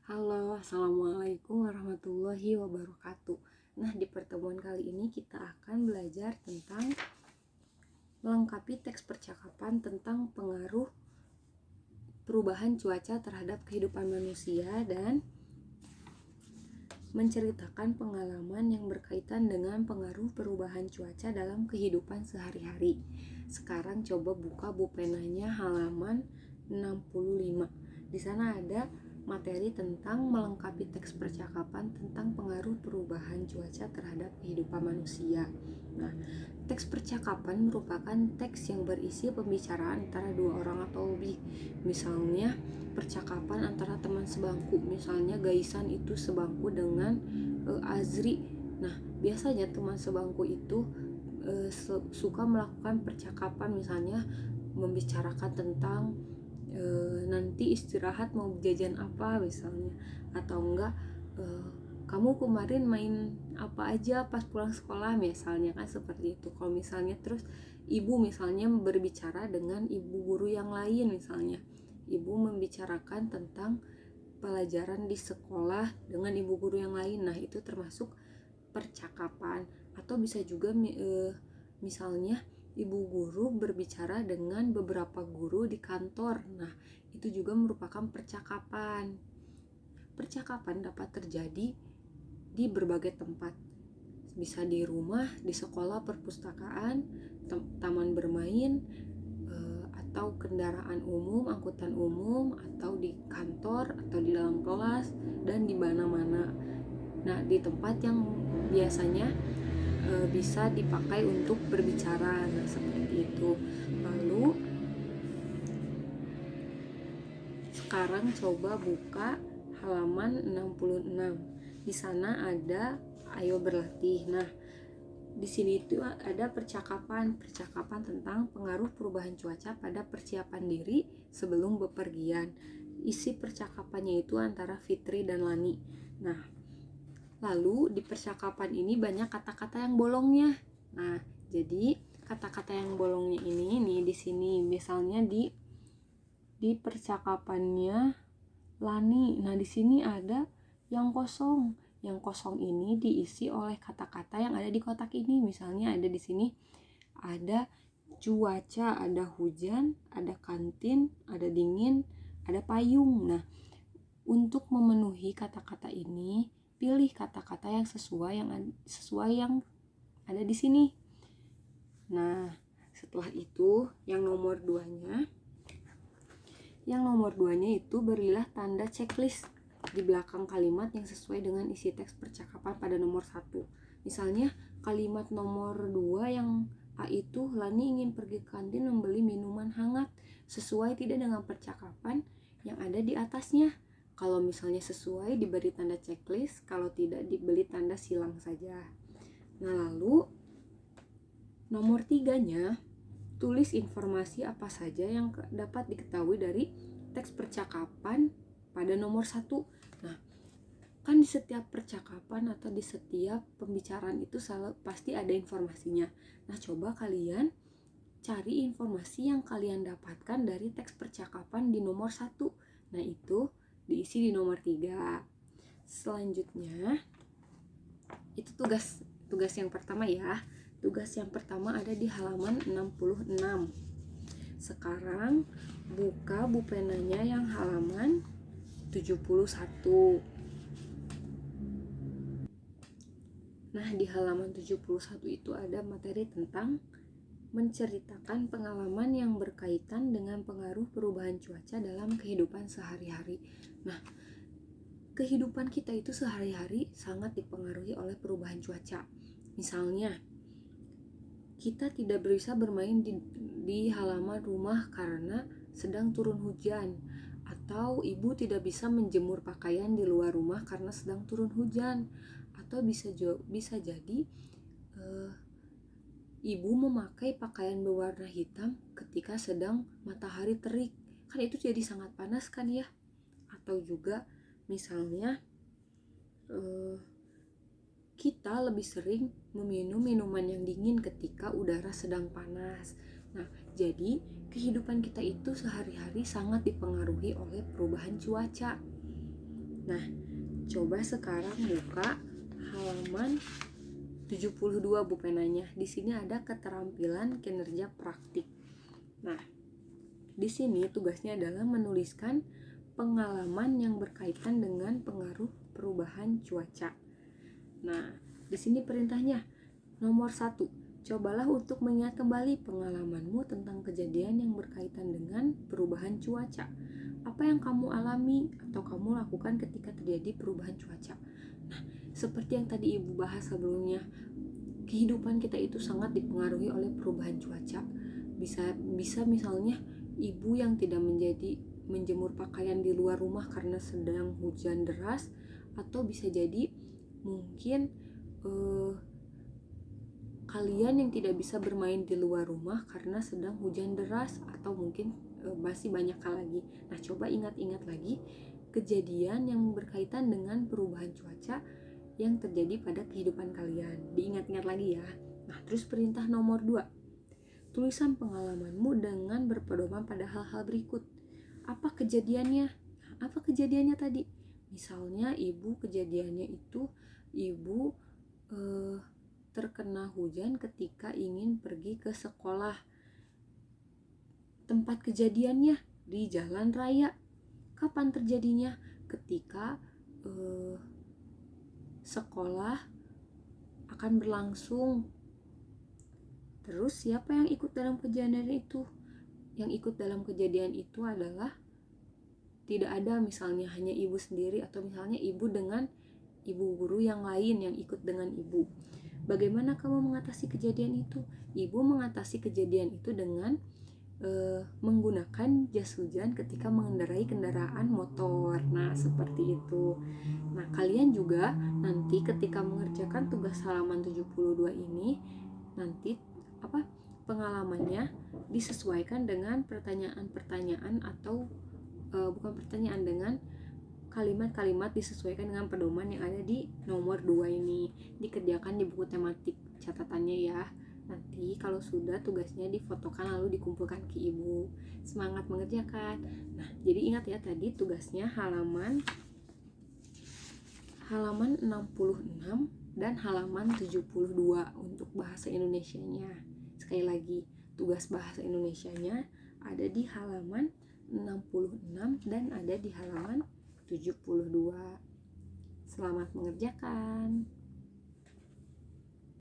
Halo, Assalamualaikum warahmatullahi wabarakatuh. Nah, di pertemuan kali ini kita akan belajar tentang melengkapi teks percakapan tentang pengaruh perubahan cuaca terhadap kehidupan manusia dan menceritakan pengalaman yang berkaitan dengan pengaruh perubahan cuaca dalam kehidupan sehari-hari. Sekarang coba buka bupenanya halaman 65. Di sana ada materi tentang melengkapi teks percakapan tentang pengaruh perubahan cuaca terhadap kehidupan manusia. Nah, teks percakapan merupakan teks yang berisi pembicaraan antara dua orang atau lebih. Misalnya, percakapan antara teman sebangku, misalnya Gaisan itu sebangku dengan Azri. Nah, biasanya teman sebangku itu suka melakukan percakapan, misalnya membicarakan tentang nanti istirahat mau jajan apa misalnya, atau enggak kamu kemarin main apa aja pas pulang sekolah misalnya, kan seperti itu. Kalau misalnya terus ibu misalnya berbicara dengan ibu guru yang lain, misalnya ibu membicarakan tentang pelajaran di sekolah dengan ibu guru yang lain, nah itu termasuk percakapan. Atau bisa juga misalnya ibu guru berbicara dengan beberapa guru di kantor, nah itu juga merupakan percakapan. Percakapan dapat terjadi di berbagai tempat, bisa di rumah, di sekolah, perpustakaan, taman bermain, atau kendaraan umum, angkutan umum, atau di kantor, atau di dalam kelas, dan di mana-mana. Nah, di tempat yang biasanya bisa dipakai untuk berbicara, nah seperti itu. Lalu sekarang coba buka halaman 66. Di sana ada ayo berlatih. Nah, di sini itu ada percakapan tentang pengaruh perubahan cuaca pada persiapan diri sebelum bepergian. Isi percakapannya itu antara Fitri dan Lani. Nah, lalu di percakapan ini banyak kata-kata yang bolongnya. Nah, jadi kata-kata yang bolongnya ini nih di sini, misalnya di percakapannya Lani. Nah, di sini ada yang kosong. Yang kosong ini diisi oleh kata-kata yang ada di kotak ini. Misalnya ada di sini ada cuaca, ada hujan, ada kantin, ada dingin, ada payung. Nah, untuk memenuhi kata-kata ini, pilih kata-kata yang sesuai yang ada di sini. Nah, setelah itu yang nomor 2-nya itu berilah tanda checklist di belakang kalimat yang sesuai dengan isi teks percakapan pada nomor 1. Misalnya kalimat nomor 2 yang A itu, Lani ingin pergi ke kantin membeli minuman hangat, sesuai tidak dengan percakapan yang ada di atasnya. Kalau misalnya sesuai diberi tanda checklist, kalau tidak diberi tanda silang saja. Nah, lalu nomor 3-nya, tulis informasi apa saja yang dapat diketahui dari teks percakapan pada nomor 1. Nah, kan di setiap percakapan atau di setiap pembicaraan itu pasti ada informasinya. Nah, coba kalian cari informasi yang kalian dapatkan dari teks percakapan di nomor 1. Nah, itu diisi di nomor 3. Selanjutnya, itu tugas yang pertama ya. Tugas yang pertama ada di halaman 66. Sekarang buka bupenanya yang halaman 71. Nah, di halaman 71 itu ada materi tentang menceritakan pengalaman yang berkaitan dengan pengaruh perubahan cuaca dalam kehidupan sehari-hari. Nah, kehidupan kita itu sehari-hari sangat dipengaruhi oleh perubahan cuaca. Misalnya, kita tidak bisa bermain di halaman rumah karena sedang turun hujan, atau ibu tidak bisa menjemur pakaian di luar rumah karena sedang turun hujan, atau bisa jadi ibu memakai pakaian berwarna hitam ketika sedang matahari terik, kan itu jadi sangat panas kan ya. Atau juga misalnya kita lebih sering meminum minuman yang dingin ketika udara sedang panas. Nah, jadi kehidupan kita itu sehari-hari sangat dipengaruhi oleh perubahan cuaca. Nah, coba sekarang buka halaman 72 Bu penanya. Di sini ada keterampilan kinerja praktik. Nah, di sini tugasnya adalah menuliskan pengalaman yang berkaitan dengan pengaruh perubahan cuaca. Nah, di sini perintahnya nomor 1, cobalah untuk mengingat kembali pengalamanmu tentang kejadian yang berkaitan dengan perubahan cuaca. Apa yang kamu alami atau kamu lakukan ketika terjadi perubahan cuaca? Nah, seperti yang tadi Ibu bahas sebelumnya, kehidupan kita itu sangat dipengaruhi oleh perubahan cuaca. Bisa misalnya ibu yang tidak menjemur pakaian di luar rumah karena sedang hujan deras, atau bisa jadi mungkin kalian yang tidak bisa bermain di luar rumah karena sedang hujan deras, atau mungkin masih banyak hal lagi. Nah, coba ingat-ingat lagi kejadian yang berkaitan dengan perubahan cuaca yang terjadi pada kehidupan kalian. Diingat-ingat lagi ya. Nah, terus perintah nomor 2, tulisan pengalamanmu dengan berpedoman pada hal-hal berikut. Apa kejadiannya? Apa kejadiannya tadi? Misalnya kejadiannya itu ibu terkena hujan ketika ingin pergi ke sekolah. Tempat kejadiannya di jalan raya. Kapan terjadinya? Ketika sekolah akan berlangsung. Terus siapa yang ikut dalam kejadian itu? Yang ikut dalam kejadian itu adalah tidak ada misalnya hanya ibu sendiri, atau misalnya ibu dengan ibu guru yang lain yang ikut dengan ibu. Bagaimana kamu mengatasi kejadian itu? Ibu mengatasi kejadian itu dengan menggunakan jas hujan ketika mengendarai kendaraan motor. Nah, seperti itu. Nah, kalian juga nanti ketika mengerjakan tugas halaman 72 ini, nanti pengalamannya disesuaikan dengan pertanyaan-pertanyaan, atau bukan pertanyaan, dengan kalimat-kalimat disesuaikan dengan pedoman yang ada di nomor 2 ini. Dikerjakan di buku tematik catatannya ya. Nanti kalau sudah tugasnya difotokan lalu dikumpulkan ke ibu. Semangat mengerjakan. Nah, jadi ingat ya, tadi tugasnya halaman 66 dan halaman 72 untuk bahasa Indonesianya. Sekali lagi, tugas bahasa Indonesianya ada di halaman 66 dan ada di halaman 72. Selamat mengerjakan.